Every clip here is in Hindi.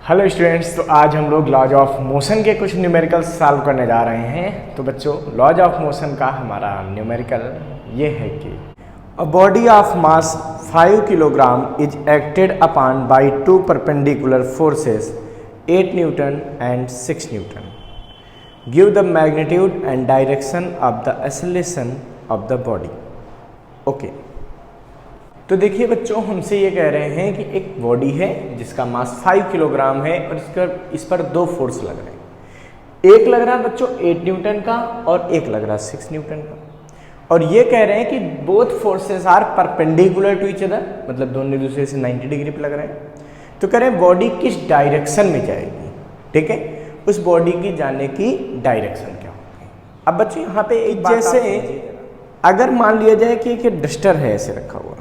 हेलो स्टूडेंट्स, तो आज हम लोग लॉज ऑफ मोशन के कुछ न्यूमेरिकल सॉल्व करने जा रहे हैं। तो बच्चों, लॉज ऑफ मोशन का हमारा न्यूमेरिकल ये है कि अ body of mass 5 kilogram is acted upon by two perpendicular forces 8 Newton and 6 Newton. Give the magnitude and direction of the acceleration of the body. Okay, तो देखिए बच्चों, हमसे ये कह रहे हैं कि एक बॉडी है जिसका मास 5 किलोग्राम है और इस पर दो फोर्स लग रहे हैं। एक लग रहा है बच्चों 8 न्यूटन का और एक लग रहा है 6 न्यूटन का। और ये कह रहे हैं कि both forces are perpendicular to each other, मतलब दोनों एक दूसरे से 90 डिग्री पे लग रहे हैं। तो कह रहे हैं बॉडी किस डायरेक्शन में जाएगी। ठीक है, उस बॉडी की जाने की डायरेक्शन क्या होगी। अब बच्चों यहाँ पे एक जैसे अगर मान लिया जाए कि एक डस्टर है ऐसे रखा हुआ,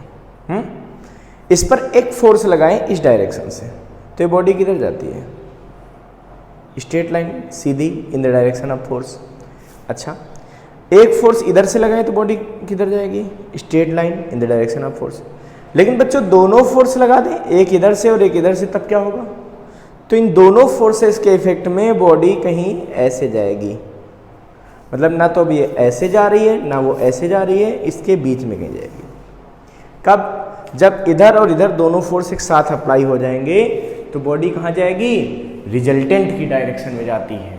इस पर एक फोर्स लगाएं इस डायरेक्शन से, तो ये बॉडी किधर जाती है? Straight line, Sidhi, in the direction of force. अच्छा, एक फोर्स इधर से लगाएं तो बॉडी किधर जाएगी? Straight line, in the direction of force. लेकिन बच्चों दोनों फोर्स लगा दें, एक इधर से और एक इधर से, तब क्या होगा? तो इन दोनों फोर्सेस के इफेक्ट में बॉडी कहीं ऐसे जाएगी, मतलब ना तो अब ये ऐसे जा रही है ना वो ऐसे जा रही है, इसके बीच में कहीं जाएगी। कब? जब इधर और इधर दोनों फोर्स एक साथ अप्लाई हो जाएंगे तो बॉडी कहाँ जाएगी? रिजल्टेंट की डायरेक्शन में जाती है।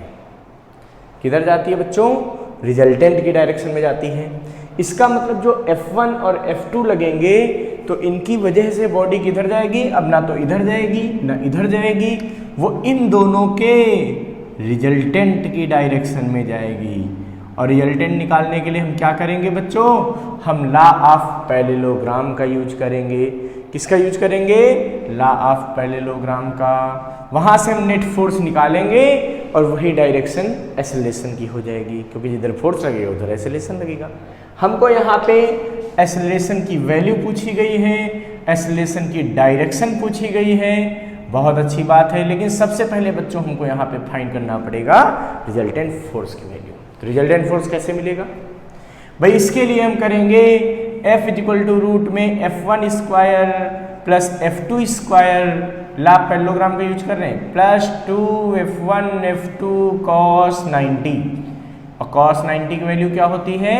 किधर जाती है बच्चों? रिजल्टेंट की डायरेक्शन में जाती है। इसका मतलब जो F1 और F2 लगेंगे तो इनकी वजह से बॉडी किधर जाएगी? अब ना तो इधर जाएगी ना इधर जाएगी, वो इन दोनों के रिजल्टेंट की डायरेक्शन में जाएगी। और रिजल्टेंट निकालने के लिए हम क्या करेंगे बच्चों? हम लॉ ऑफ पैरेललोग्राम का यूज करेंगे। किसका यूज करेंगे? लॉ ऑफ पैरेललोग्राम का। वहां से हम नेट फोर्स निकालेंगे और वही डायरेक्शन एक्सेलरेशन की हो जाएगी, क्योंकि जिधर फोर्स लगेगा उधर एक्सेलरेशन लगेगा। हमको यहाँ पे एक्सेलरेशन की वैल्यू पूछी गई है, एक्सेलरेशन की डायरेक्शन पूछी गई है। बहुत अच्छी बात है, लेकिन सबसे पहले बच्चों हमको यहाँ पे फाइंड करना पड़ेगा रिजल्टेंट फोर्स की वैल्यू। तो रिजल्टेंट फोर्स कैसे मिलेगा भाई? इसके लिए हम करेंगे F इक्वल टू रूट में F1 square plus F2 square, law parallelogram का यूज कर रहे हैं, प्लस 2F1 F2 cos 90। और cos 90 की वैल्यू क्या होती है?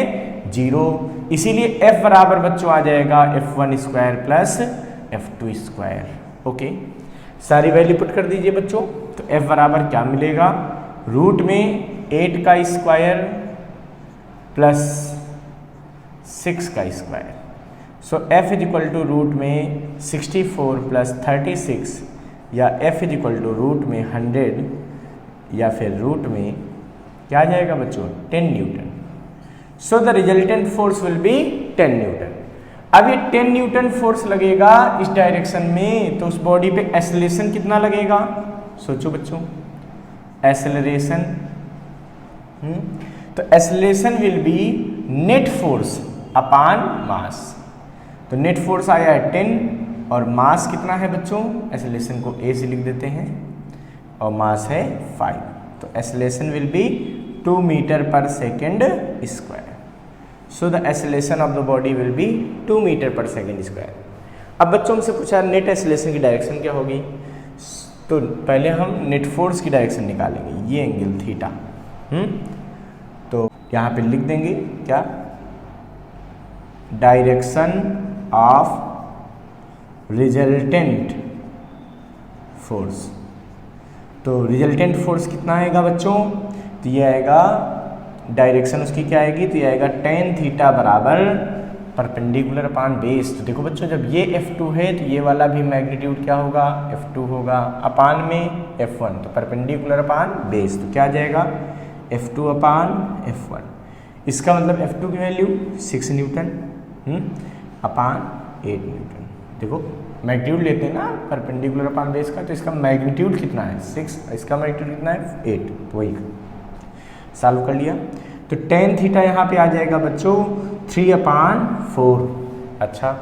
0। इसीलिए F बराबर बच्चों आ जाएगा F1 square plus F2 square. Okay, सारी वैल्यू पुट कर दीजिए बच्चों। तो F बराबर क्या मिलेगा? रूट में 8 का स्क्वायर प्लस 6 का square. So F is equal to root में 64 प्लस 36, या F is equal to root में 100, या फिर रूट में क्या आ जाएगा बच्चों? 10 Newton. So the resultant force will be 10 Newton. अब ये 10 न्यूटन फोर्स लगेगा इस डायरेक्शन में, तो उस बॉडी पे एक्सेलरेशन कितना लगेगा? सोचो बच्चों, एक्सेलरेशन तो acceleration will B net force upon mass. तो नेट फोर्स आया है 10 और मास कितना है बच्चों? एक्सेलरेशन को A से लिख देते हैं और मास है 5। तो acceleration will be 2 metre per second square. So the acceleration of the body will be 2 metre per second square. अब बच्चों हमसे पूछा नेट एक्सेलरेशन की डायरेक्शन क्या होगी, तो पहले हम नेट फोर्स की डायरेक्शन निकालेंगे, ये एंगल थीटा। तो यहाँ पे लिख देंगे क्या? Direction of resultant force. तो रिजल्टेंट फोर्स कितना आएगा बच्चों? तो ये आएगा, डायरेक्शन उसकी क्या आएगी? तो ये आएगा tan थीटा बराबर परपेंडिकुलर अपॉन बेस। तो देखो बच्चों, जब ये F2 है तो ये वाला भी मैग्नीट्यूड क्या होगा? F2 होगा, अपान में F1, तो परपेंडिकुलर अपॉन बेस। तो क्या आ जाएगा? F2 upon F1। इसका मतलब F2 की वैल्यू 6 न्यूटन अपॉन 8 न्यूटन। देखो मैग्नीट्यूड लेते हैं ना परपेंडिकुलर अपॉन बेस का, तो इसका मैग्नीट्यूड कितना है? 6, इसका मैग्नीट्यूड कितना है? 8। वही सॉल्व कर लिया। तो tan थीटा यहाँ पे आ जाएगा बच्चों 3/4। अच्छा,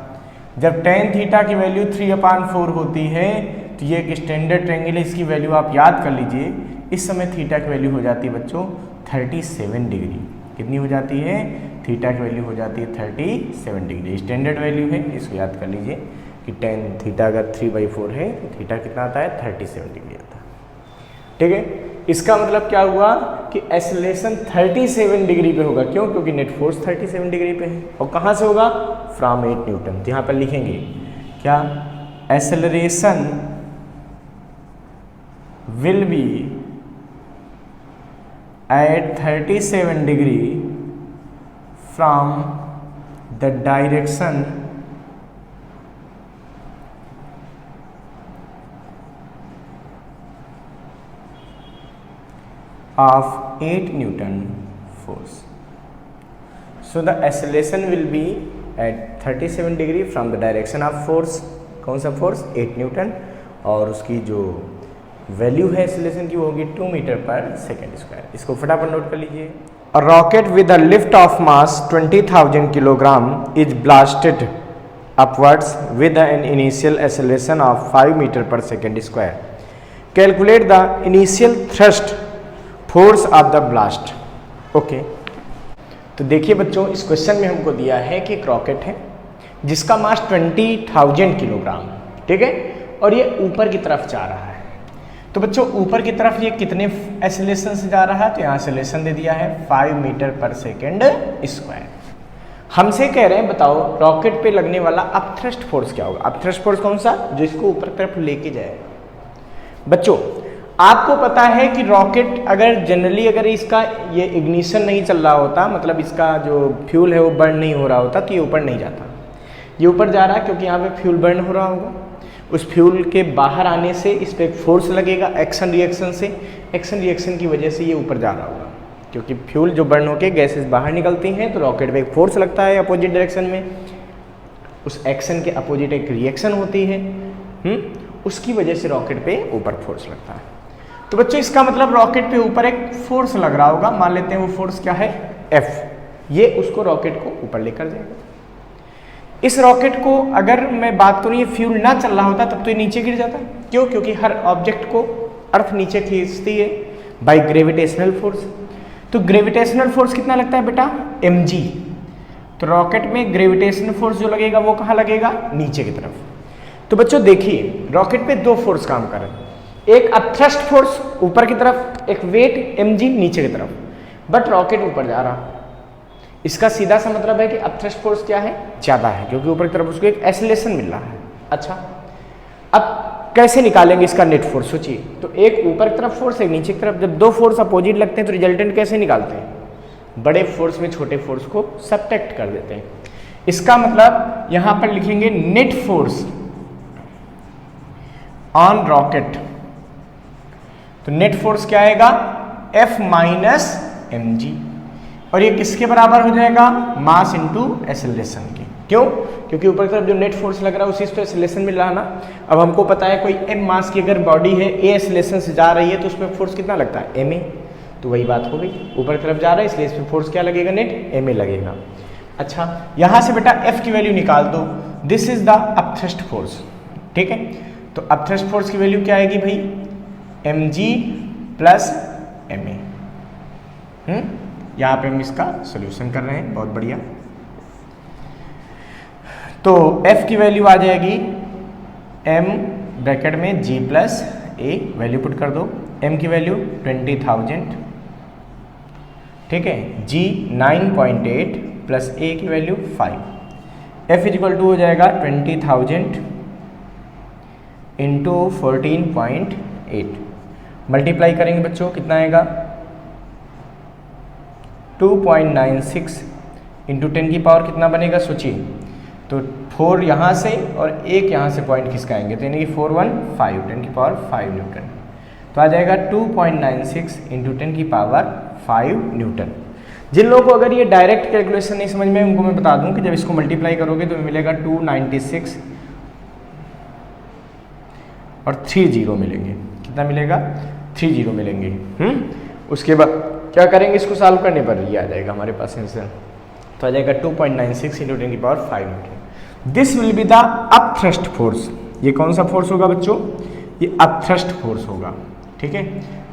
जब tan थीटा की वैल्यू 3/4 होती है तो ये एक स्टैंडर्ड ट्रायंगल है, इसकी वैल्यू आप याद कर लीजिए। इस समय थीटा की वैल्यू हो जाती है बच्चों 37 डिग्री। कितनी हो जाती है? थीटा की वैल्यू हो जाती है 37 डिग्री। स्टैंडर्ड वैल्यू है, इसको याद कर लीजिए कि tan थीटा अगर 3/4 है तो थीटा कितना आता है? 37 डिग्री आता है। ठीक है। इसका मतलब क्या हुआ कि एक्सेलरेशन 37 डिग्री पे होगा। क्यों? क्योंकि नेट फोर्स 37 डिग्री पे है। और कहाँ से होगा? From 8 newton. तो यहाँ पर लिखेंगे क्या? Acceleration will be at 37 degree from the direction of 8 Newton force. So the acceleration will be at 37 degree from the direction of force. कौन सा फोर्स? 8 न्यूटन। और उसकी जो वैल्यू है एक्सेलरेशन की वो होगी 2 मीटर पर सेकेंड स्क्वायर। इसको फटाफट नोट कर लीजिए। A rocket with a lift of mass 20,000 kilogram is blasted upwards with an initial acceleration of 5 meter per second square. Calculate the initial thrust force of the blast. Okay, तो देखिए बच्चों, इस क्वेश्चन में हमको दिया है कि एक रॉकेट है जिसका मास 20,000 किलोग्राम, ठीक है, और ये ऊपर की तरफ जा रहा है। तो बच्चों ऊपर की तरफ ये कितने एक्सेलरेशन से जा रहा है? तो यहाँ एक्सेलरेशन दे दिया है 5 मीटर पर सेकेंड स्क्वायर। हमसे कह रहे हैं बताओ रॉकेट पे लगने वाला अपथ्रस्ट फोर्स क्या होगा? अपथ्रस्ट फोर्स कौन सा? जो इसको ऊपर की तरफ लेके जाए। बच्चों आपको पता है कि रॉकेट अगर जनरली अगर इसका ये इग्निशन नहीं चल रहा होता, मतलब इसका जो फ्यूल है वो बर्न नहीं हो रहा होता, तो ये ऊपर नहीं जाता। ये ऊपर जा रहा है क्योंकि यहाँ पे फ्यूल बर्न हो रहा होगा। उस फ्यूल के बाहर आने से इस पर एक फोर्स लगेगा एक्शन रिएक्शन से। एक्शन रिएक्शन की वजह से ये ऊपर जा रहा होगा, क्योंकि फ्यूल जो बर्न होकर गैसेस बाहर निकलती हैं तो रॉकेट पे एक फोर्स लगता है अपोजिट डायरेक्शन में। उस एक्शन के अपोजिट एक रिएक्शन होती है, उसकी वजह से रॉकेट पे ऊपर फोर्स लगता है। तो बच्चों इसका मतलब रॉकेट पे ऊपर एक फोर्स लग रहा होगा। मान लेते हैं वो फोर्स क्या है? F। ये उसको रॉकेट को ऊपर लेकर जाएगा। इस रॉकेट को अगर मैं बात करूँ ये फ्यूल ना चल रहा होता तब तो ये नीचे गिर जाता। क्यों? क्योंकि हर ऑब्जेक्ट को अर्थ नीचे खींचती है बाय ग्रेविटेशनल फोर्स। तो ग्रेविटेशनल फोर्स कितना लगता है बेटा? mg। तो रॉकेट में ग्रेविटेशनल फोर्स जो लगेगा वो कहाँ लगेगा? नीचे की तरफ। तो बच्चों देखिए रॉकेट पे दो फोर्स काम कर रहे हैं, एक अपथ्रस्ट फोर्स ऊपर की तरफ, एक वेट mg नीचे की तरफ, बट रॉकेट ऊपर जा रहा। इसका सीधा सा मतलब है कि अपथ्रस्ट फोर्स क्या है? ज़्यादा है, क्योंकि ऊपर की तरफ उसको एक एक्सेलरेशन मिल रहा है। अच्छा, अब कैसे निकालेंगे इसका नेट फोर्स? सोचिए, तो एक ऊपर की तरफ फोर्स, एक नीचे की तरफ। जब दो फोर्स अपोजिट लगते हैं तो रिजल्टेंट कैसे निकालते हैं? बड़े फोर्स में छोटे फोर्स को सब्ट्रैक्ट कर देते हैं। इसका मतलब यहाँ पर लिखेंगे नेट फोर्स ऑन रॉकेट। तो नेट फोर्स क्या आएगा? F minus mg। और ये किसके बराबर हो जाएगा? मास इंटू एक्सेलरेशन के। क्यों? क्योंकि ऊपर की तरफ जो नेट फोर्स लग रहा है उसी से एक्सेलरेशन मिल रहा है ना। अब हमको पता है कोई m मास की अगर बॉडी है, a एक्सेलरेशन से जा रही है, तो उसमें फोर्स कितना लगता है? ma। तो वही बात हो गई, ऊपर की तरफ जा रहा है इसलिए इसमें फोर्स क्या लगेगा? नेट ma लगेगा। अच्छा, यहाँ से बेटा F की वैल्यू निकाल दो। This is the upthrust force, ठीक है। तो अपथ्रस्ट फोर्स की वैल्यू क्या आएगी भाई? mg plus ma। यहाँ पे हम इसका सोल्यूशन कर रहे हैं, बहुत बढ़िया। तो F की वैल्यू आ जाएगी m ब्रैकेट में g plus a, value put कर दो। m की वैल्यू 20,000, ठीक है, g 9.8 प्लस a की वैल्यू 5। F इक्वल टू हो जाएगा 20,000 इंटू 14.8। मल्टीप्लाई करेंगे बच्चों, कितना आएगा? 2.96 इंटू 10 की पावर कितना बनेगा? सोचिए, तो 4 यहाँ से और एक यहाँ से पॉइंट खिसकाएंगे तो यानी कि 415 10 की पावर 5 न्यूटन। तो आ जाएगा 2.96 इंटू 10 की पावर 5 न्यूटन। जिन लोगों को अगर ये डायरेक्ट कैलकुलेशन नहीं समझ में, उनको मैं बता दूं कि जब इसको मल्टीप्लाई करोगे तो मिलेगा 296 और 3 जीरो मिलेंगे। कितना मिलेगा? 3 जीरो मिलेंगे। उसके बाद क्या करेंगे? इसको सॉल्व करने पर ये आ जाएगा हमारे पास आंसर। तो आ जाएगा 2.96 इंटू 10 की power 5 Newton. This will be the upthrust force. ये कौन सा फोर्स होगा बच्चों? ये अपथ्रस्ट फोर्स होगा, ठीक है।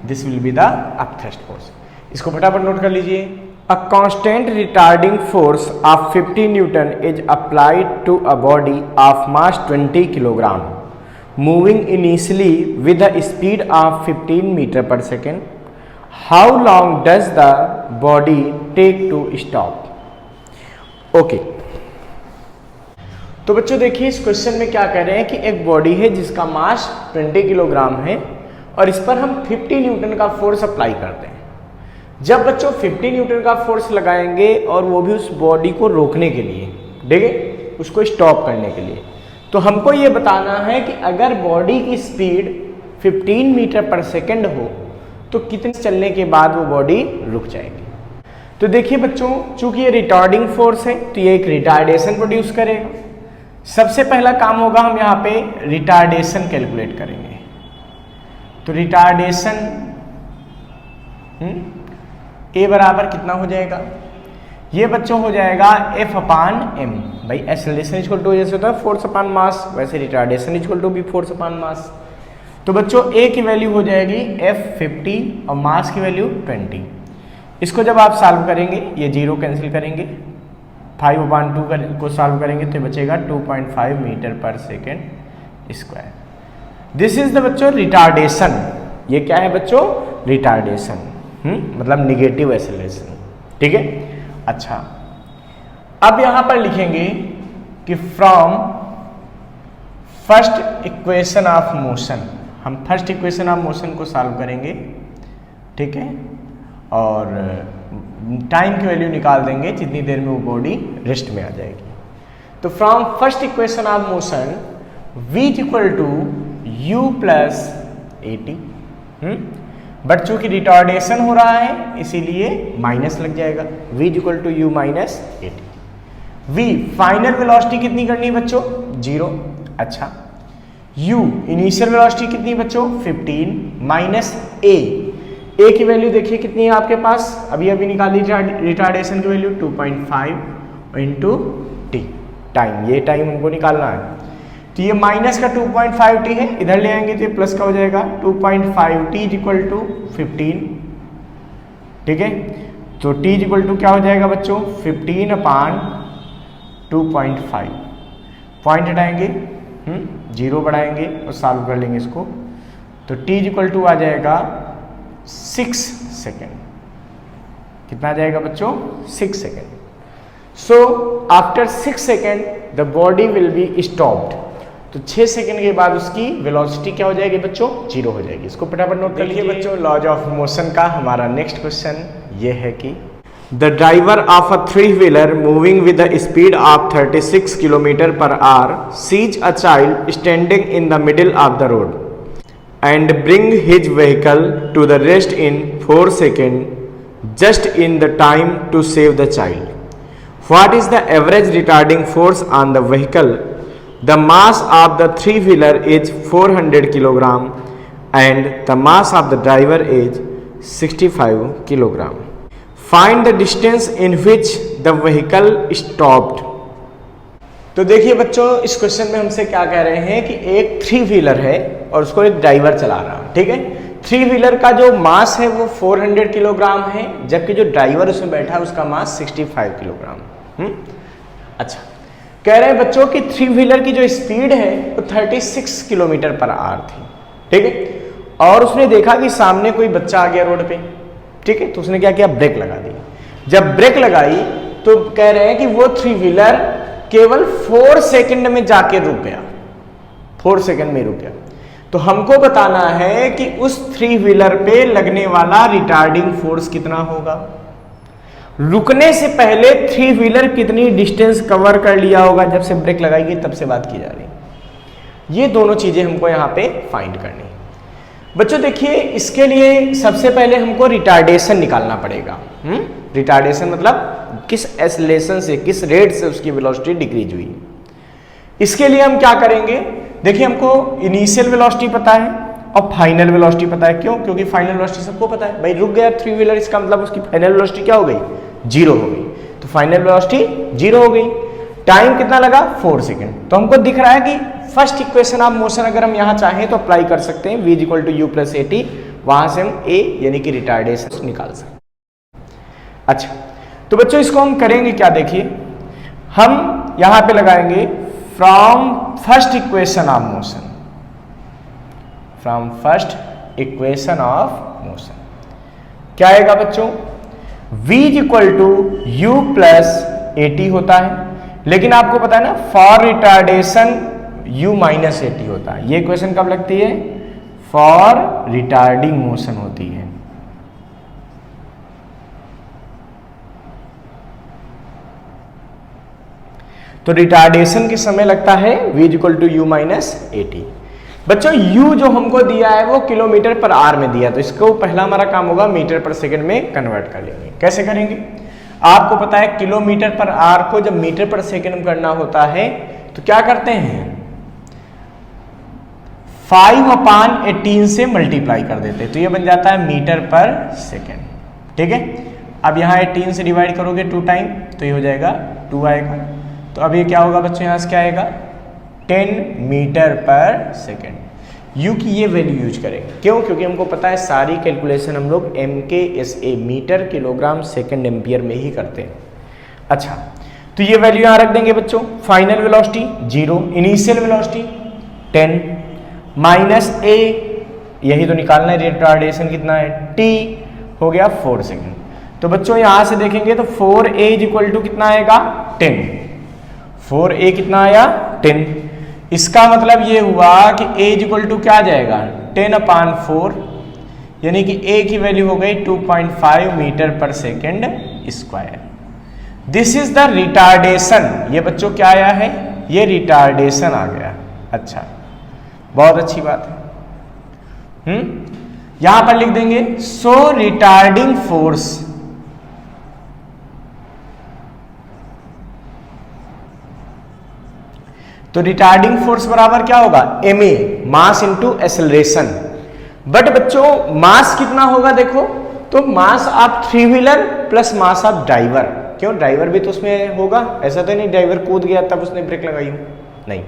This will be the upthrust force. इसको फटाफट नोट कर लीजिए। A constant retarding force of 50 newton is applied to a body of mass 20 kilogram moving initially with the speed of 15 metre per second, how long does the body take to stop. Okay, तो बच्चों देखिए इस क्वेश्चन में क्या कह रहे हैं कि एक बॉडी है जिसका मास 20 किलोग्राम है और इस पर हम 50 न्यूटन का फोर्स अप्लाई करते हैं। जब बच्चों 50 न्यूटन का फोर्स लगाएंगे और वो भी उस बॉडी को रोकने के लिए, ठीक है, उसको स्टॉप करने के लिए, तो हमको ये बताना है कि अगर बॉडी की स्पीड 15 मीटर पर सेकेंड हो तो कितने चलने के बाद वो बॉडी रुक जाएगी। तो देखिए बच्चों, चूंकि ये रिटार्डिंग फोर्स है तो ये एक रिटार्डेशन प्रोड्यूस करेगा। सबसे पहला काम होगा, हम यहाँ पे रिटार्डेशन कैलकुलेट करेंगे। तो रिटार्डेशन ए बराबर कितना हो जाएगा, ये बच्चों हो जाएगा F अपान एम। भाई एक्सेलरेशन इक्वल टू जैसे होता है फोर्स अपान मास, वैसे रिटार्डेशन इक्वल टू भी फोर्स अपान मास। तो बच्चों ए की वैल्यू हो जाएगी F 50 और मास की वैल्यू 20। इसको जब आप सॉल्व करेंगे, ये जीरो कैंसिल करेंगे, 5/2 को सॉल्व करेंगे तो बचेगा 2.5 metre per second square. This is the बच्चों रिटार्डेशन। ये क्या है बच्चों, रिटार्डेशन, मतलब निगेटिव एक्सेलरेशन, ठीक है। अच्छा, अब यहां पर लिखेंगे कि from first equation of motion, हम फर्स्ट इक्वेशन ऑफ मोशन को सॉल्व करेंगे, ठीक है, और टाइम की वैल्यू निकाल देंगे जितनी देर में वो बॉडी रेस्ट में आ जाएगी। तो from first equation of motion v equal to u plus a t, but चूंकि रिटार्डेशन हो रहा है इसीलिए माइनस लग जाएगा, v equal to u minus a t. v final velocity कितनी करनी है बच्चों, 0। अच्छा, u इनिशियल वेलोसिटी कितनी बच्चों, 15 माइनस a की वैल्यू देखिए कितनी है आपके पास, अभी अभी निकाली रिटार्डेशन की वैल्यू 2.5 इंटू टी, टाइम, ये टाइम हमको निकालना है। तो ये माइनस का 2.5 टी है, इधर ले आएंगे तो ये प्लस का हो जाएगा 2.5 टी इक्वल टू 15, ठीक है। तो टी इक्वल टू क्या हो जाएगा बच्चों, 15 अपान 2.5, पॉइंट हटाएंगे, 0 बढ़ाएंगे और सॉल्व कर लेंगे इसको। तो टी इक्वल टू आ जाएगा 6 सेकेंड। कितना आ जाएगा बच्चों, 6 second. So after 6 second the body will be stopped. तो 6 सेकेंड के बाद उसकी वेलोसिटी क्या हो जाएगी बच्चों, 0 हो जाएगी। इसको फटाफट नोट कर लीजिए बच्चों। लॉज ऑफ मोशन का हमारा नेक्स्ट क्वेश्चन ये है कि the driver of a three wheeler moving with the speed of 36 kilometre per hour sees a child standing in the middle of the road and bring his vehicle to the rest in 4 seconds just in the time to save the child. What is the average retarding force on the vehicle? The mass of the 3-wheeler is 400 kilogram and the mass of the driver is 65 kilogram. Find the distance in which the vehicle stopped. तो देखिए बच्चों, इस क्वेश्चन में हमसे क्या कह रहे हैं कि एक 3-व्हीलर है और उसको एक ड्राइवर चला रहा है, ठीक है। 3-व्हीलर का जो मास है वो 400 किलोग्राम है, जबकि जो ड्राइवर उसमें बैठा है उसका मास 65 किलोग्राम। अच्छा, कह रहे हैं बच्चों कि 3-व्हीलर की जो स्पीड है वो 36 किलोमीटर पर आवर थी, ठीक है। और उसने देखा कि सामने कोई बच्चा आ गया रोड पे, ठीक है, तो उसने क्या किया, ब्रेक लगा दी। जब ब्रेक लगाई तो कह रहे हैं कि वो 3-व्हीलर केवल 4 सेकंड में जाके रुक गया, 4 सेकंड में रुक गया। तो हमको बताना है कि उस 3-व्हीलर पे लगने वाला रिटार्डिंग फोर्स कितना होगा। रुकने से पहले 3-व्हीलर कितनी डिस्टेंस कवर कर लिया होगा, जब से ब्रेक लगाई गई तब से बात की जा रही। ये दोनों चीजें हमको यहाँ पे फाइंड करनी। बच्चों देखिए, इसके लिए सबसे पहले हमको रिटार्डेशन निकालना पड़ेगा। रिटार्डेशन मतलब किस एक्सेलरेशन से, किस रेट से उसकी वेलोसिटी डिक्रीज हुई। इसके लिए हम क्या करेंगे, देखिए हमको इनिशियल वेलोसिटी पता है और फाइनल वेलोसिटी पता है। क्यों? क्योंकि फाइनल वेलोसिटी सबको पता है। भाई रुक गया 3-व्हीलर, इसका मतलब उसकी फाइनल वेलोसिटी क्या हो गई, 0 हो गई। तो फाइनल वेलोसिटी 0 हो गई। टाइम कितना लगा, 4 सेकेंड। तो हमको दिख रहा है कि फर्स्ट इक्वेशन ऑफ मोशन अगर हम यहाँ चाहें तो अप्लाई कर सकते हैं, v equal to u plus a t, वहां से हम a यानी कि रिटार्डेशन निकाल सकते हैं। अच्छा, तो बच्चों इसको हम करेंगे क्या, देखिए हम यहां पे लगाएंगे from first equation of motion. From first equation of motion. क्या आएगा बच्चों? v equal to u plus a t होता है, लेकिन आपको पता है ना for retardation u minus a t होता है। ये इक्वेशन कब लगती है? फॉर रिटार्डिंग मोशन होती है। तो रिटार्डेशन के समय लगता है v equal to u minus a t. बच्चों u जो हमको दिया है वो किलोमीटर पर आवर में दिया, तो इसको पहला हमारा काम होगा मीटर पर सेकंड में कन्वर्ट कर लेंगे। कैसे करेंगे? आपको पता है किलोमीटर पर आवर को जब मीटर पर सेकंड में करना होता है तो क्या करते हैं? 5/18 से मल्टीप्लाई कर देते हैं, तो ये बन जाता है मीटर पर सेकंड। ठीक है, अब यहाँ 18 से डिवाइड करोगे 2 टाइम तो ये हो जाएगा 2 आएगा। तो अब ये क्या होगा बच्चों? यहाँ से क्या आएगा? 10 मीटर पर सेकेंड। यू की ये वैल्यू यूज करेंगे, क्यों? क्योंकि हमको पता है सारी कैलकुलेशन हम लोग MKSA metre kilogram second ampere में ही करते हैं। अच्छा, तो ये वैल्यू यहाँ रख देंगे बच्चों। Final velocity 0, initial velocity 10 minus a, यही तो निकालना है। रिटार्डेशन कितना है? t हो गया 4 सेकेंड। तो बच्चों यहाँ से देखेंगे तो 4a इक्वल टू कितना आएगा? 10। 4a कितना आया? 10। इसका मतलब ये हुआ कि a इक्वल टू क्या आ जाएगा? 10/4, यानी कि a की वैल्यू हो गई 2.5 metre per second square. This is the retardation. ये बच्चों क्या आया है? ये रिटार्डेशन आ गया। अच्छा, बहुत अच्छी बात है। यहां पर लिख देंगे सो रिटार्डिंग फोर्स तो रिटार्डिंग फोर्स बराबर क्या होगा? ma, mass into acceleration. But बच्चों मास कितना होगा देखो, तो मास of three wheeler plus mass of driver. क्यों? ड्राइवर भी तो उसमें होगा, ऐसा तो नहीं ड्राइवर कूद गया तब उसने ब्रेक लगाई हो, नहीं,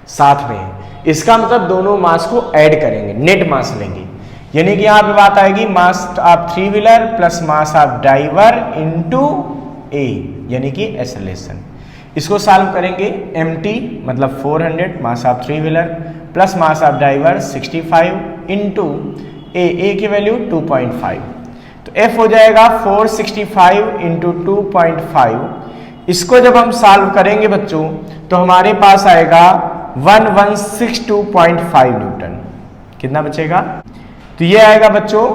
साथ में है। इसका मतलब दोनों मास को ऐड करेंगे, नेट मास लेंगे, यानी कि यहां पे बात आएगी mass of three wheeler plus mass of driver into a, यानी कि एक्सेलरेशन। इसको सॉल्व करेंगे mt मतलब 400 mass of three wheeler plus mass of driver 65 into a की वैल्यू 2.5, तो f हो जाएगा 465 इंटू 2.5। इसको जब हम सॉल्व करेंगे बच्चों तो हमारे पास आएगा 1162.5 न्यूटन। कितना बचेगा? तो ये आएगा बच्चों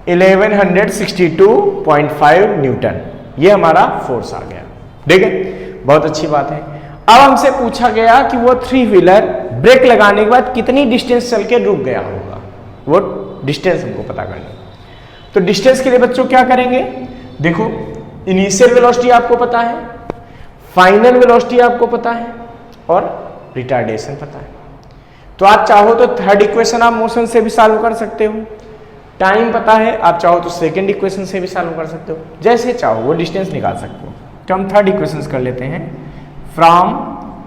1162.5 न्यूटन। ये हमारा फोर्स आ गया। ठीक है, बहुत अच्छी बात है। अब हमसे पूछा गया कि वो थ्री व्हीलर ब्रेक लगाने के बाद कितनी डिस्टेंस चल के रुक गया होगा, वो डिस्टेंस हमको पता करना। तो डिस्टेंस के लिए बच्चों क्या करेंगे? देखो, इनिशियल वेलोसिटी आपको पता है, फाइनल वेलोसिटी आपको पता है और रिटार्डेशन पता है। तो आप चाहो तो थर्ड इक्वेशन ऑफ मोशन से भी सॉल्व कर सकते हो, टाइम पता है, आप चाहो तो सेकंड इक्वेशन से भी सॉल्व कर सकते हो, जैसे चाहो वो डिस्टेंस निकाल सकते हो। तो हम थर्ड इक्वेशन कर लेते हैं। From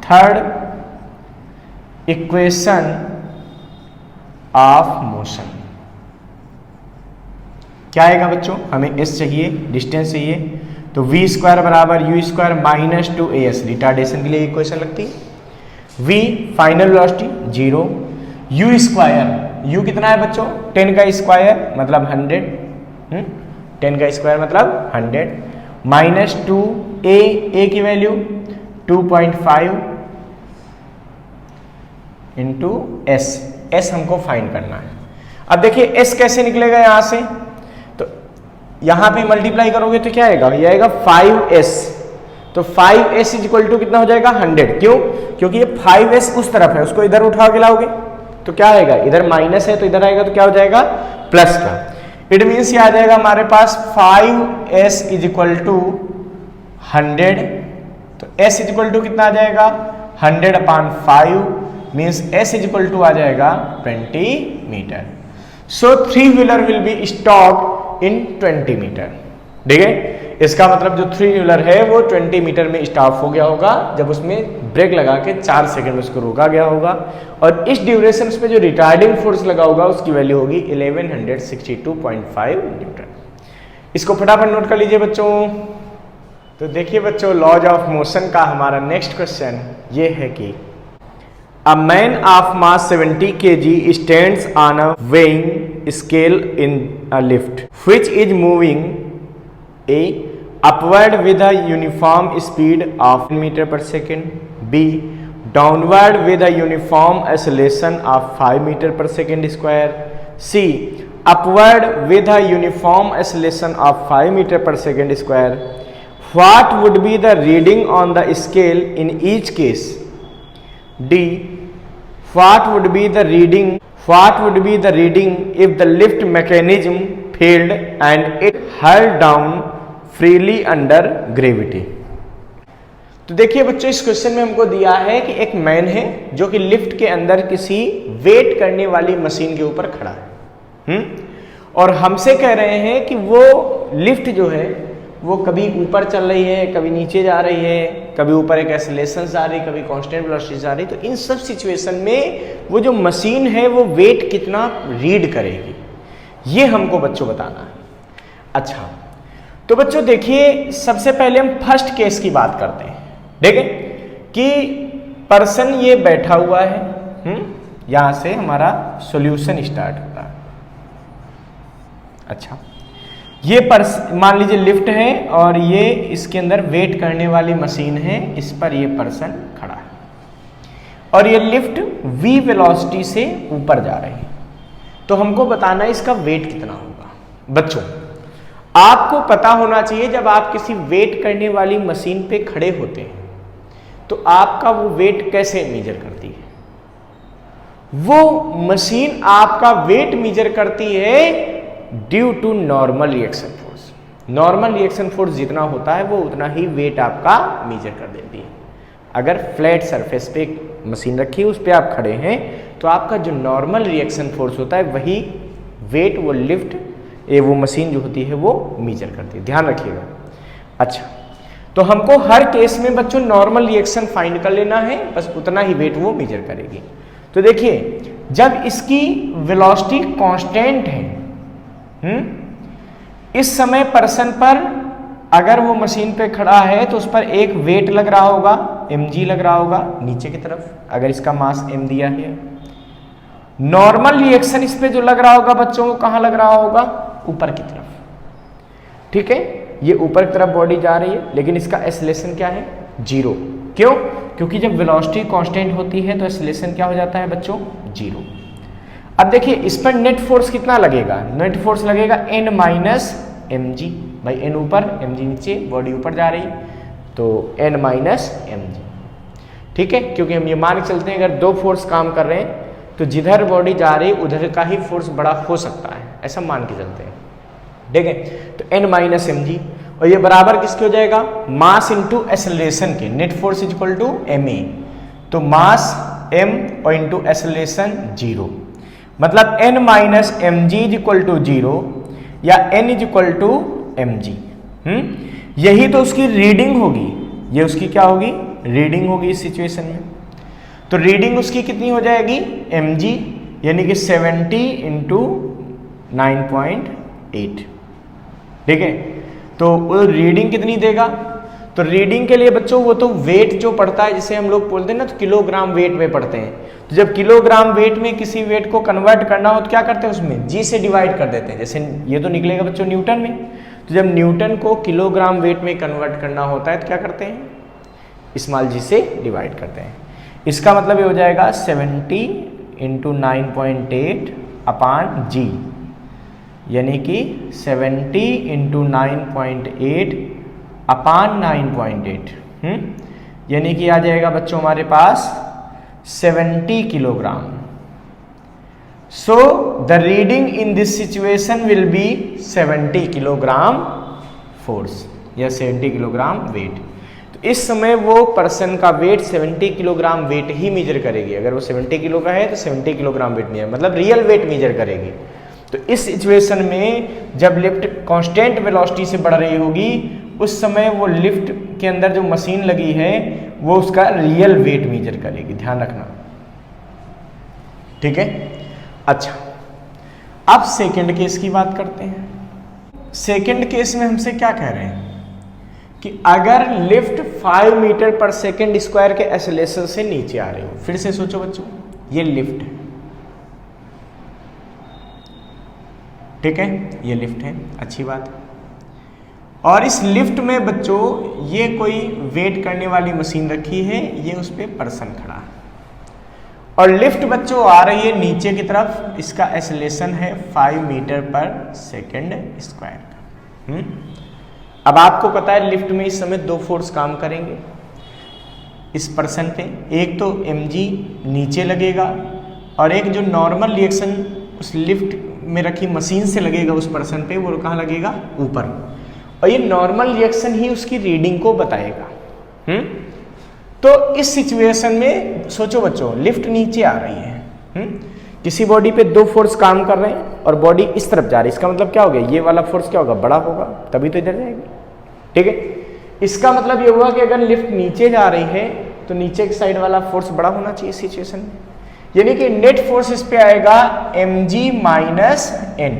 third equation of motion क्या आएगा बच्चों? हमें s चाहिए, डिस्टेंस चाहिए, तो v स्क्वायर बराबर u square minus 2as retardation के लिए इक्वेशन लगती है। v final velocity 0, u square, u कितना है बच्चों? 10 का स्क्वायर मतलब 100, 10 का स्क्वायर मतलब 100 माइनस 2a की वैल्यू 2.5 इंटू s हमको फाइंड करना है। अब देखिए s कैसे निकलेगा यहां से, तो यहां पे मल्टीप्लाई करोगे तो क्या आएगा? ये आएगा 5s, तो 5s इक्वल टू कितना हो जाएगा? 100। क्यों? क्योंकि ये 5s उस तरफ है, उसको इधर उठा के लाओगे तो क्या आएगा? इधर माइनस है तो इधर आएगा तो क्या हो जाएगा? प्लस का। इट मीन्स ये आ जाएगा हमारे पास 5s इज इक्वल टू 100, तो s इज इक्वल टू कितना आ जाएगा? 100/5 means s is equal to आ जाएगा 20 metre. So three wheeler will be stop in 20 metre. ठीक है, इसका मतलब जो थ्री व्हीलर है वो 20 मीटर में स्टॉप हो गया होगा जब उसमें ब्रेक लगा के 4 सेकंड में उसको रोका गया होगा, और इस ड्यूरेशन में जो रिटार्डिंग फोर्स लगा होगा उसकी वैल्यू होगी 1162.5 न्यूटन। इसको फटाफट नोट कर लीजिए बच्चों। तो देखिए बच्चों, लॉज ऑफ मोशन का हमारा नेक्स्ट क्वेश्चन ये है कि A man of mass 70 kg stands on a weighing scale in a lift, which is moving A. upward with a uniform speed of meter per second, B. downward with a uniform acceleration of 5 meter per second square, C. upward with a uniform acceleration of 5 meter per second square. What would be the reading on the scale in each case? D. What would be the reading if the lift mechanism failed and it held down freely under gravity? तो देखिए बच्चों, इस क्वेश्चन में हमको दिया है कि एक मैन है जो कि लिफ्ट के अंदर किसी वेट करने वाली मशीन के ऊपर खड़ा है, और हमसे कह रहे हैं कि वो लिफ्ट जो है वो कभी ऊपर चल रही है, कभी नीचे जा रही है, कभी ऊपर एक एक्सेलरेशन जा रही, कभी कांस्टेंट वेलोसिटी जा रही। तो इन सब सिचुएशन में वो जो मशीन है वो वेट कितना रीड करेगी, ये हमको बच्चों बताना है। अच्छा, तो बच्चों देखिए, सबसे पहले हम फर्स्ट केस की बात करते हैं। देखें कि पर्सन ये बैठा हुआ है, यहां से हमारा सॉल्यूशन स्टार्ट होता है। अच्छा, ये मान लीजिए लिफ्ट है और ये इसके अंदर वेट करने वाली मशीन है, इस पर ये पर्सन खड़ा है और ये लिफ्ट v वेलोसिटी से ऊपर जा रही है। तो हमको बताना है इसका वेट कितना होगा। बच्चों, आपको पता होना चाहिए जब आप किसी वेट करने वाली मशीन पे खड़े होते हैं तो आपका वो वेट कैसे मेजर करती है? वो मशीन आपका वेट मेजर करती है due to normal reaction force. Normal reaction force जितना होता है वो उतना ही वेट आपका मेजर कर देती है। अगर फ्लैट सरफेस पे मशीन रखी है, उस पर आप खड़े हैं, तो आपका जो नॉर्मल रिएक्शन फोर्स होता है वही वेट वो लिफ्ट वो मशीन जो होती है वो मेजर करती है। ध्यान रखिएगा। अच्छा, तो हमको हर केस में बच्चों नॉर्मल रिएक्शन फाइंड कर लेना है, बस उतना ही वेट वो मेजर करेगी। तो देखिए, जब इसकी वेलोसिटी कांस्टेंट है, इस समय पर्सन पर अगर वो मशीन पे खड़ा है तो उस पर एक वेट लग रहा होगा, mg लग रहा होगा नीचे की तरफ, अगर इसका मास m दिया है। नॉर्मल रिएक्शन इस पे जो लग रहा होगा बच्चों को कहां लग रहा होगा? ऊपर की तरफ। ठीक है, ये ऊपर की तरफ बॉडी जा रही है, लेकिन इसका एक्सेलरेशन क्या है? 0। क्यों? क्योंकि जब वेलोसिटी कांस्टेंट होती है तो एक्सेलरेशन क्या हो जाता है बच्चों? 0। अब देखिए, इस पर नेट फोर्स कितना लगेगा? नेट फोर्स लगेगा n माइनस mg। भाई n ऊपर mg नीचे, बॉडी ऊपर जा रही, तो n माइनस mg। ठीक है, क्योंकि हम ये मान के चलते हैं अगर दो फोर्स काम कर रहे हैं तो जिधर बॉडी जा रही उधर का ही फोर्स बड़ा हो सकता है, ऐसा मान के चलते हैं। ठीक है, तो n माइनस mg, और ये बराबर किसके हो जाएगा? मास इंटू एक्सेलरेशन के। Net force is equal to ma, तो मास m और इंटू एक्सेलरेशन 0, मतलब n minus mg is equal to 0 या n is equal to mg। यही तो उसकी रीडिंग होगी, ये उसकी क्या होगी? रीडिंग होगी इस सिचुएशन में। तो रीडिंग उसकी कितनी हो जाएगी? mg, यानी कि 70 इंटू 9.8। ठीक है, तो वो रीडिंग कितनी देगा? तो रीडिंग के लिए बच्चों वो तो वेट जो पड़ता है, जिसे हम लोग बोलते हैं ना, तो किलोग्राम वेट में पढ़ते हैं। तो जब किलोग्राम वेट में किसी वेट को कन्वर्ट करना हो तो क्या करते हैं? उसमें g से डिवाइड कर देते हैं। जैसे ये तो निकलेगा बच्चों न्यूटन में, तो जब न्यूटन को किलोग्राम वेट में कन्वर्ट करना होता है तो क्या करते हैं? स्मॉल g से डिवाइड करते हैं। इसका मतलब ये हो जाएगा 70 इंटू 9.8 अपान g, यानी कि 70 इंटू 9.8 अपान 9.8, यानी कि आ जाएगा बच्चों हमारे पास 70 kilogram. So the reading in this situation will be 70 kilogram force या 70 किलोग्राम वेट। तो इस समय वो पर्सन का वेट 70 किलोग्राम वेट ही मेजर करेगी। अगर वो 70 किलो का है तो 70 किलोग्राम वेट मेजर, मतलब रियल वेट मेजर करेगी। तो इस सिचुएशन में जब लिफ्ट कांस्टेंट वेलोसिटी से बढ़ रही होगी, उस समय वो लिफ्ट के अंदर जो मशीन लगी है वो उसका रियल वेट मेजर करेगी। ध्यान रखना, ठीक है। अच्छा, अब सेकंड केस की बात करते हैं। सेकंड केस में हमसे क्या कह रहे हैं कि अगर lift 5 metre per second square के एक्सेलरेशन से नीचे आ रहे हो। फिर से सोचो बच्चों, ये लिफ्ट है, ठीक है, ये लिफ्ट है, अच्छी बात है। और इस लिफ्ट में बच्चों ये कोई वेट करने वाली मशीन रखी है, ये उस पर पर्सन खड़ा है और लिफ्ट बच्चों आ रही है नीचे की तरफ। इसका एक्सेलरेशन है 5 मीटर पर सेकेंड स्क्वायर का। अब आपको पता है लिफ्ट में इस समय 2 फोर्स काम करेंगे इस पर्सन पे, एक तो mg नीचे लगेगा और एक जो नॉर्मल रिएक्शन उस लिफ्ट में रखी मशीन से लगेगा उस पर्सन पे, वो कहाँ लगेगा, ऊपर। और ये नॉर्मल रिएक्शन ही उसकी रीडिंग को बताएगा। तो इस सिचुएशन में सोचो बच्चों, लिफ्ट नीचे आ रही है, किसी बॉडी पे 2 फोर्स काम कर रहे हैं और बॉडी इस तरफ जा रही है। इसका मतलब क्या हो गया, ये वाला फोर्स क्या होगा, बड़ा होगा, तभी तो इधर जाएगी, ठीक है। इसका मतलब ये हुआ कि अगर लिफ्ट नीचे जा रही है तो नीचे की साइड वाला फोर्स बड़ा होना चाहिए इस सिचुएशन में, यानी कि नेट फोर्स इस पे आएगा mg माइनस n,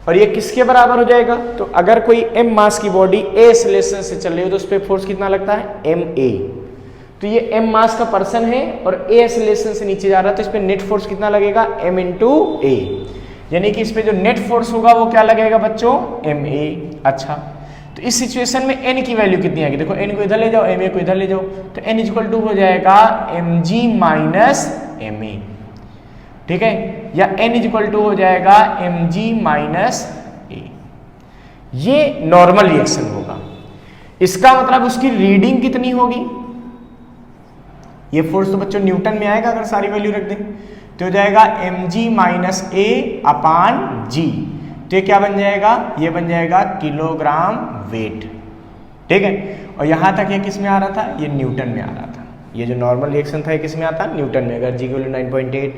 और ये किसके बराबर हो जाएगा। तो अगर कोई m मास की बॉडी a एक्सेलरेशन से चल रही हो तो उस पे फोर्स कितना लगता है, ma। तो ये m मास का पर्सन है और a एक्सेलरेशन से नीचे जा रहा है, तो इस पे नेट फोर्स कितना लगेगा, m इंटू a, यानी कि इस पे जो नेट फोर्स होगा वो क्या लगेगा बच्चों, ma। अच्छा, तो इस सिचुएशन में n की वैल्यू कितनी आएगी, देखो n को इधर ले जाओ, ma को इधर ले जाओ, तो n इक्वल टू हो जाएगा mg माइनस ma, ठीक है, या n इक्वल टू हो जाएगा mg माइनस a। ये नॉर्मल रिएक्शन होगा। इसका मतलब उसकी रीडिंग कितनी होगी, ये फोर्स तो बच्चों न्यूटन में आएगा अगर सारी वैल्यू रख दें, तो हो जाएगा mg minus a upon g। तो ये क्या बन जाएगा, ये बन जाएगा किलोग्राम वेट, ठीक है। और यहां तक ये किस में आ रहा था, ये न्यूटन में आ रहा था। ये जो नॉर्मल रिएक्शन था ये किस में आता, न्यूटन में। अगर जी की वैल्यू 9.8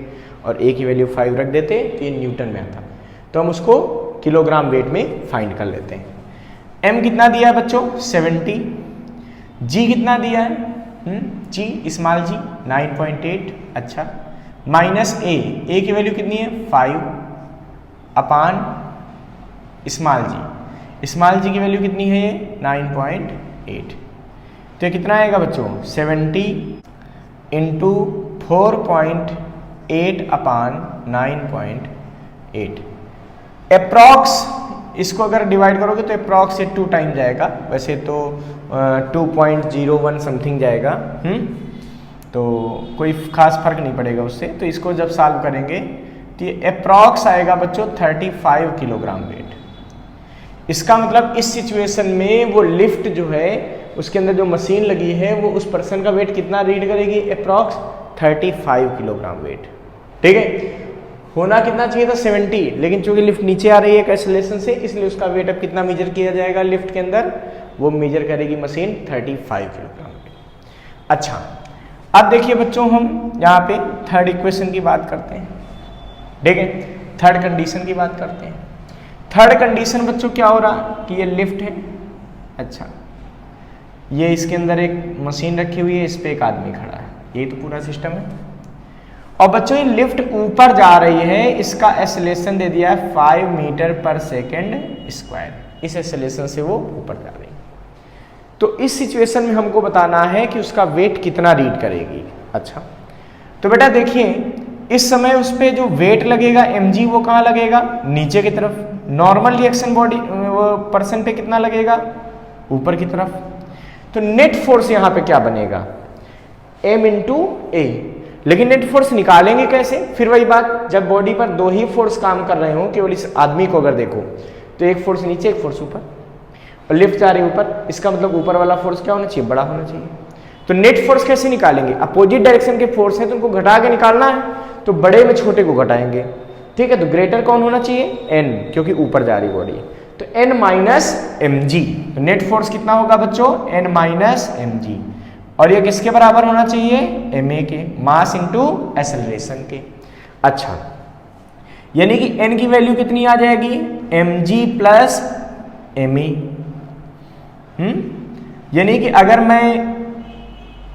और ए की वैल्यू 5 रख देते तो ये न्यूटन में आता, तो हम उसको किलोग्राम वेट में फाइंड कर लेते हैं। m कितना दिया है बच्चों, 70, g कितना दिया है, g स्मॉल g 9.8, अच्छा, माइनस a की वैल्यू कितनी है 5 अपान स्मॉल जी की वैल्यू कितनी है ये 9.8, तो ये कितना आएगा बच्चों 70 इंटू 4.8 अपान 9.8। अप्रॉक्स इसको अगर डिवाइड करोगे तो अप्रॉक्स से 2 टाइम जाएगा, वैसे तो 2.01 समथिंग जाएगा, तो कोई खास फर्क नहीं पड़ेगा उससे। तो इसको जब सॉल्व करेंगे तो ये अप्रॉक्स आएगा बच्चों 35 किलोग्राम वेट। इसका मतलब इस सिचुएशन में वो लिफ्ट जो है उसके अंदर जो मशीन लगी है वो उस पर्सन का वेट कितना रीड करेगी, अप्रॉक्स 35 किलोग्राम वेट, ठीक है। होना कितना चाहिए था 70, लेकिन चूंकि लिफ्ट नीचे आ रही है एक्सेलरेशन से, इसलिए उसका वेट अब कितना मेजर किया जाएगा लिफ्ट के अंदर, वो मेजर करेगी मशीन 35 किलोग्राम वेट। अच्छा, अब देखिए बच्चों हम यहाँ पे थर्ड इक्वेशन की बात करते हैं, ठीक है, थर्ड कंडीशन की बात करते हैं। थर्ड कंडीशन बच्चों क्या हो रहा कि ये लिफ्ट है, अच्छा, ये इसके अंदर एक मशीन रखी हुई है, इस पे एक आदमी खड़ा है, ये तो पूरा सिस्टम है। और बच्चों ये लिफ्ट ऊपर जा रही है, इसका एक्सेलरेशन दे दिया है 5 मीटर पर सेकेंड स्क्वायर, इस एक्सेलरेशन से वो ऊपर जा रही है। तो इस सिचुएशन में हमको बताना है कि उसका वेट कितना रीड करेगी। अच्छा, तो बेटा देखिए इस समय उस पर जो वेट लगेगा mg वो कहाँ लगेगा, नीचे की तरफ। नॉर्मल रिएक्शन बॉडी वो पर्सन पे कितना लगेगा, ऊपर की तरफ। तो नेट फोर्स यहाँ पे क्या बनेगा, m इंटू ए। लेकिन नेट फोर्स निकालेंगे कैसे, फिर वही बात, जब बॉडी पर 2 ही फोर्स काम कर रहे हो, केवल इस आदमी को अगर देखो तो एक फोर्स नीचे एक फोर्स ऊपर, और लिफ्ट जा रही है ऊपर, इसका मतलब ऊपर वाला फोर्स क्या होना चाहिए, बड़ा होना चाहिए। तो नेट फोर्स कैसे निकालेंगे, अपोजिट डायरेक्शन के फोर्स है तो उनको घटा के निकालना है, तो बड़े में छोटे को घटाएंगे, ठीक है। तो ग्रेटर कौन होना चाहिए, n, क्योंकि ऊपर जा रही बॉडी, तो n माइनस mg। तो नेट फोर्स कितना होगा बच्चों, n माइनस mg, और ये किसके बराबर होना चाहिए, ma के, मास इंटू एक्सेलरेशन के। अच्छा, यानी कि n की वैल्यू कितनी आ जाएगी, mg प्लस ma। यानी कि अगर मैं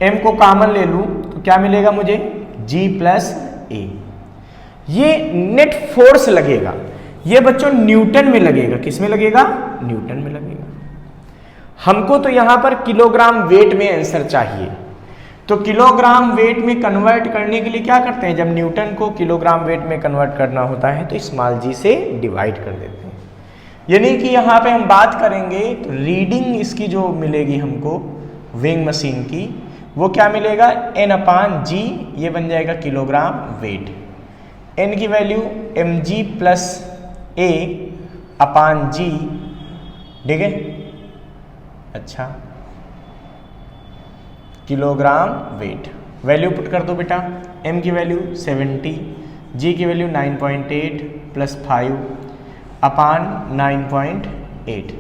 m को कॉमन ले लूं तो क्या मिलेगा मुझे, g प्लस a। ये नेट फोर्स लगेगा, ये बच्चों न्यूटन में लगेगा, किस में लगेगा, न्यूटन में लगेगा। हमको तो यहाँ पर किलोग्राम वेट में आंसर चाहिए, तो किलोग्राम वेट में कन्वर्ट करने के लिए क्या करते हैं, जब न्यूटन को किलोग्राम वेट में कन्वर्ट करना होता है तो स्मॉल जी से डिवाइड कर देते हैं। यानी कि यहाँ पे हम बात करेंगे तो रीडिंग इसकी जो मिलेगी हमको वेइंग मशीन की, वो क्या मिलेगा, n/g, ये बन जाएगा किलोग्राम वेट। n की वैल्यू mg प्लस a/g, ठीक है। अच्छा, किलोग्राम वेट वैल्यू पुट कर दो बेटा, m की वैल्यू 70, g की वैल्यू 9.8 प्लस 5/9.8।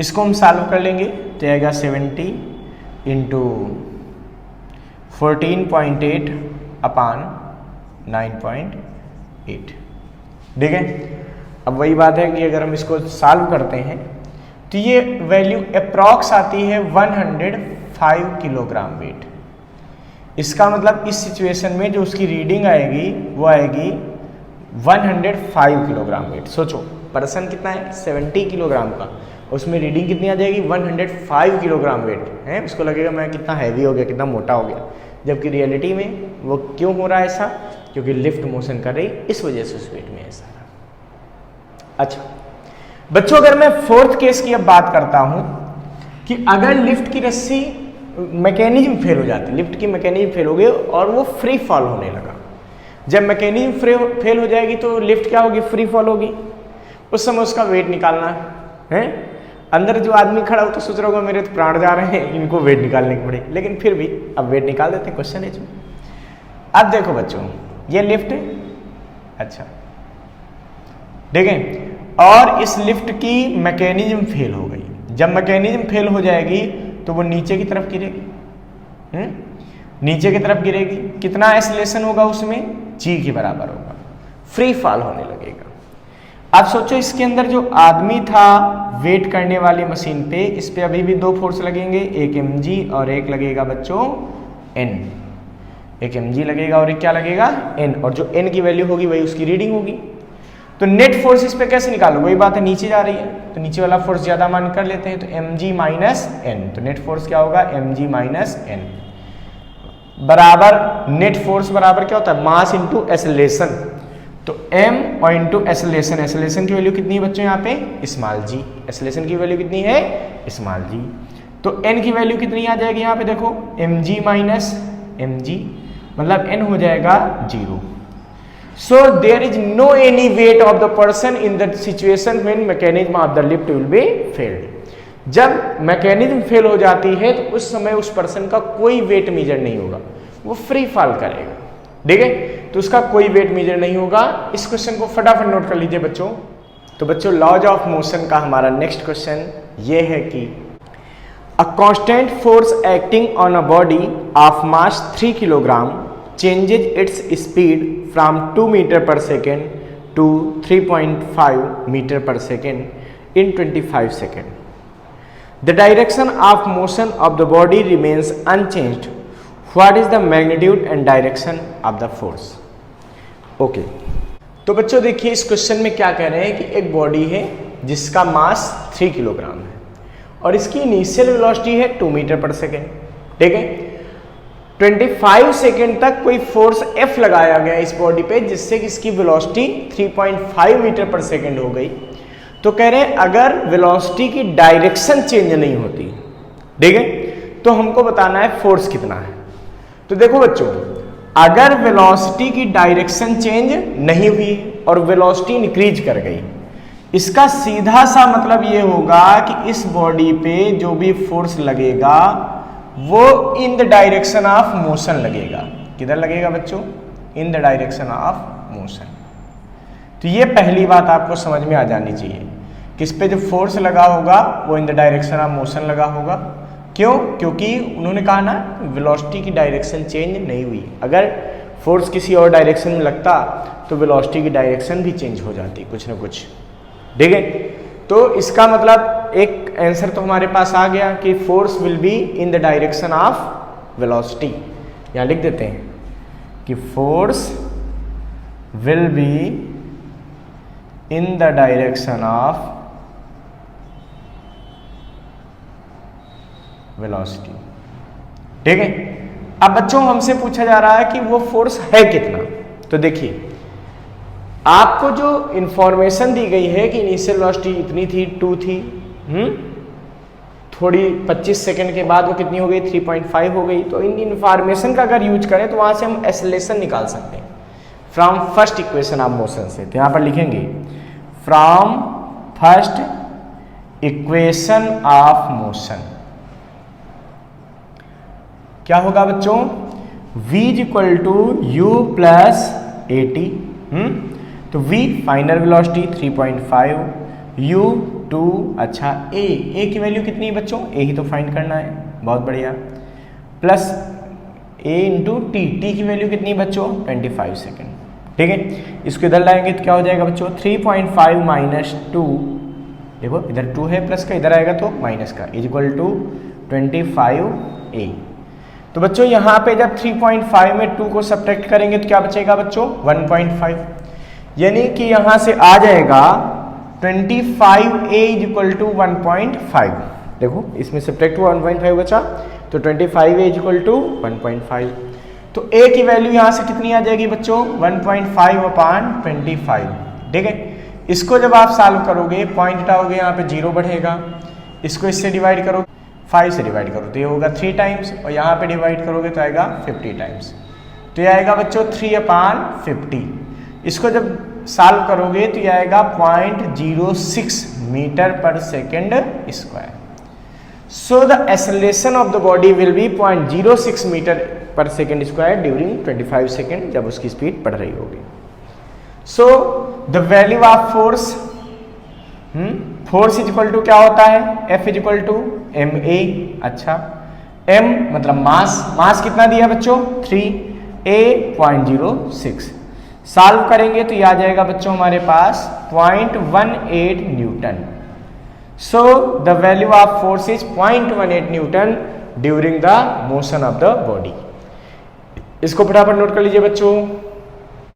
इसको हम सॉल्व कर लेंगे तो आएगा 70 इंटू 14.8/9.8, ठीक है। अब वही बात है कि अगर हम इसको सॉल्व करते हैं तो ये वैल्यू अप्रॉक्स आती है 105 किलोग्राम वेट। इसका मतलब इस सिचुएशन में जो उसकी रीडिंग आएगी वो आएगी 105 किलोग्राम वेट। सोचो पर्सन कितना है 70 किलोग्राम का, उसमें रीडिंग कितनी आ जाएगी 105 किलोग्राम वेट है। उसको लगेगा मैं कितना हैवी हो गया, कितना मोटा हो गया, जबकि रियलिटी में वो क्यों हो रहा है ऐसा, क्योंकि लिफ्ट मोशन कर रही, इस वजह से उस वेट में ऐसा रहा। अच्छा बच्चों, अगर मैं फोर्थ केस की अब बात करता हूं कि अगर लिफ्ट की रस्सी मैकेनिज्म फेल हो जाती, लिफ्ट की मैकेनिज्म फेल हो गई और वो फ्री फॉल होने लगा। जब मैकेनिज्म फेल हो जाएगी तो लिफ्ट क्या होगी, फ्री फॉल होगी। उस समय उसका वेट निकालना है। अंदर जो आदमी खड़ा हो तो सोच रहा होगा मेरे तो प्राण जा रहे हैं, इनको वेट निकालने के पड़े, लेकिन फिर भी अब वेट निकाल देते हैं, क्वेश्चन है जो। अब देखो बच्चों, ये लिफ्ट है, अच्छा ठीक है, और इस लिफ्ट की मैकेनिज्म फेल हो गई। जब मैकेनिज्म फेल हो जाएगी तो वो नीचे की तरफ गिरेगी, नीचे की तरफ गिरेगी। कितना एक्सेलरेशन होगा उसमें, जी के बराबर होगा, फ्री फॉल होने लगेगा। अब सोचो इसके अंदर जो आदमी था वेट करने वाली मशीन पे, इस पे अभी भी दो फोर्स लगेंगे, एक mg और एक लगेगा बच्चों n। एक mg लगेगा और एक क्या लगेगा n, और जो n की वैल्यू होगी वही उसकी रीडिंग होगी। तो नेट फोर्स इस पे कैसे निकालो, वही बात है, नीचे जा रही है तो नीचे वाला फोर्स ज्यादा मान कर लेते हैं, तो mg माइनस n। तो नेट फोर्स क्या होगा, mg माइनस n बराबर, नेट फोर्स बराबर क्या होता है, मास इंटू एक्सेलरेशन। तो m और इंटू एक्सेलरेशन, एक्सेलरेशन की वैल्यू कितनी है बच्चों यहाँ पे, स्मॉल g, एक्सेलरेशन की वैल्यू कितनी है, स्मॉल g। तो n की वैल्यू कितनी आ जाएगी यहाँ पे देखो, mg माइनस mg, मतलब n हो जाएगा 0। So there is no any weight of the person in the situation when mechanism of the lift will be failed। जब मैकेनिज्म फेल हो जाती है तो उस समय उस पर्सन का कोई वेट मेजर नहीं होगा, वो फ्री फॉल करेगा, ठीक है, तो उसका कोई वेट मेजर नहीं होगा। इस क्वेश्चन को फटाफट नोट कर लीजिए बच्चों। तो बच्चों लॉज ऑफ मोशन का हमारा नेक्स्ट क्वेश्चन ये है कि a constant force acting on a body of mass 3 kilogram changes its speed from 2 meter per second to 3.5 meter per second in 25 seconds. The direction of motion of the body remains unchanged. What is the magnitude and direction of the force? Okay. तो बच्चों देखिए इस क्वेश्चन में क्या कह रहे हैं कि एक बॉडी है जिसका मास 3 किलोग्राम है और इसकी इनिशियल वेलोसिटी है 2 मीटर पर सेकेंड, ठीक है। 25 सेकेंड तक कोई फोर्स F लगाया गया इस बॉडी पे जिससे कि इसकी वेलोसिटी 3.5 मीटर पर सेकेंड हो गई। तो कह रहे हैं अगर वेलोसिटी की डायरेक्शन चेंज नहीं होती, ठीक है, तो हमको बताना है फोर्स कितना है। तो देखो बच्चों, अगर वेलोसिटी की डायरेक्शन चेंज नहीं हुई और वेलोसिटी इंक्रीज कर गई, इसका सीधा सा मतलब ये होगा कि इस बॉडी पे जो भी फोर्स लगेगा वो in the direction of motion लगेगा। किधर लगेगा बच्चों, in the direction of motion. तो ये पहली बात आपको समझ में आ जानी चाहिए कि इस पे जो फोर्स लगा होगा वो in the direction of motion लगा होगा। क्यों, क्योंकि उन्होंने कहा ना वेलोसिटी की डायरेक्शन चेंज नहीं हुई। अगर फोर्स किसी और डायरेक्शन में लगता तो वेलोसिटी की डायरेक्शन भी चेंज हो जाती कुछ ना कुछ, ठीक है। तो इसका मतलब एक आंसर तो हमारे पास आ गया कि force will be in the direction of velocity. यहाँ लिख देते हैं कि force will be in the direction of velocity. ठीक है, अब बच्चों हमसे पूछा जा रहा है कि वो फोर्स है कितना। तो देखिए आपको जो इंफॉर्मेशन दी गई है कि इनिशियल वेलोसिटी इतनी थी 2 थी, थोड़ी 25 सेकंड के बाद वो कितनी हो गई 3.5 हो गई। तो इन इंफॉर्मेशन का अगर यूज करें तो वहां से हम एक्सेलरेशन निकाल सकते हैं from first equation of motion से। तो यहां पर लिखेंगे from first equation of motion क्या होगा बच्चों, v is equal to u plus a t. तो v फाइनल वेलोसिटी 3.5, u 2, अच्छा a की वैल्यू कितनी है बच्चों, a ही तो फाइंड करना है, बहुत बढ़िया, plus a into T, T की वैल्यू कितनी है बच्चों 25 सेकेंड। ठीक है, इसको इधर लाएंगे तो क्या हो जाएगा बच्चों 3.5 माइनस 2, देखो इधर 2 है प्लस का, इधर आएगा तो माइनस का, इज इक्वल टू 25a। तो बच्चों यहाँ पे जब 3.5 में 2 को सब्ट्रैक्ट करेंगे तो क्या बचेगा बच्चों 1.5, यानी कि यहाँ से आ जाएगा 25a इज इक्वल टू 1.5। देखो इसमें सब्ट्रैक्ट हुआ 1.5 बचा, तो 25a इज इक्वल टू 1.5। तो a की वैल्यू यहाँ से कितनी आ जाएगी बच्चों 1.5 अपान 25। ठीक है, इसको जब आप सॉल्व करोगे पॉइंट हटाओगे यहाँ पे 0 बढ़ेगा, इसको इससे डिवाइड करो 5 से डिवाइड करो तो ये होगा 3 टाइम्स, और यहाँ पे डिवाइड करोगे तो आएगा 50 टाइम्स। तो ये आएगा बच्चों 3 अपान 50। इसको जब सॉल्व करोगे तो ये आएगा 0.06 metre per second square. So the acceleration of the body will be 0.06 metre per second square during 25 second, जब उसकी स्पीड बढ़ रही होगी। So the value of force, force is equal to क्या होता है, F is equal to m a. अच्छा m मतलब मास, मास कितना दिया बच्चों 3, a 0.06। सॉल्व करेंगे तो ये आ जाएगा बच्चों हमारे पास 0.18 Newton. So the value of force is 0.18 Newton during the motion of the body. इसको फटाफट नोट कर लीजिए बच्चों।